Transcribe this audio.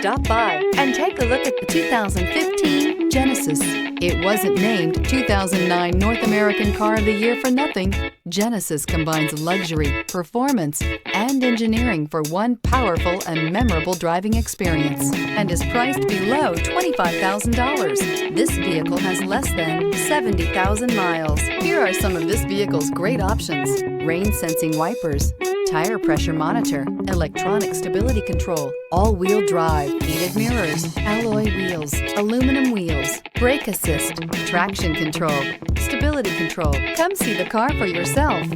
Stop by and take a look at the 2015 Genesis. It wasn't named 2009 North American Car of the Year for nothing. Genesis combines luxury, performance, and engineering for one powerful and memorable driving experience and is priced below $25,000. This vehicle has less than 70,000 miles. Here are some of this vehicle's great options: rain sensing wipers, tire pressure monitor, electronic stability control, all-wheel drive, heated mirrors, alloy wheels, aluminum wheels, brake assist, traction control, stability control. Come see the car for yourself.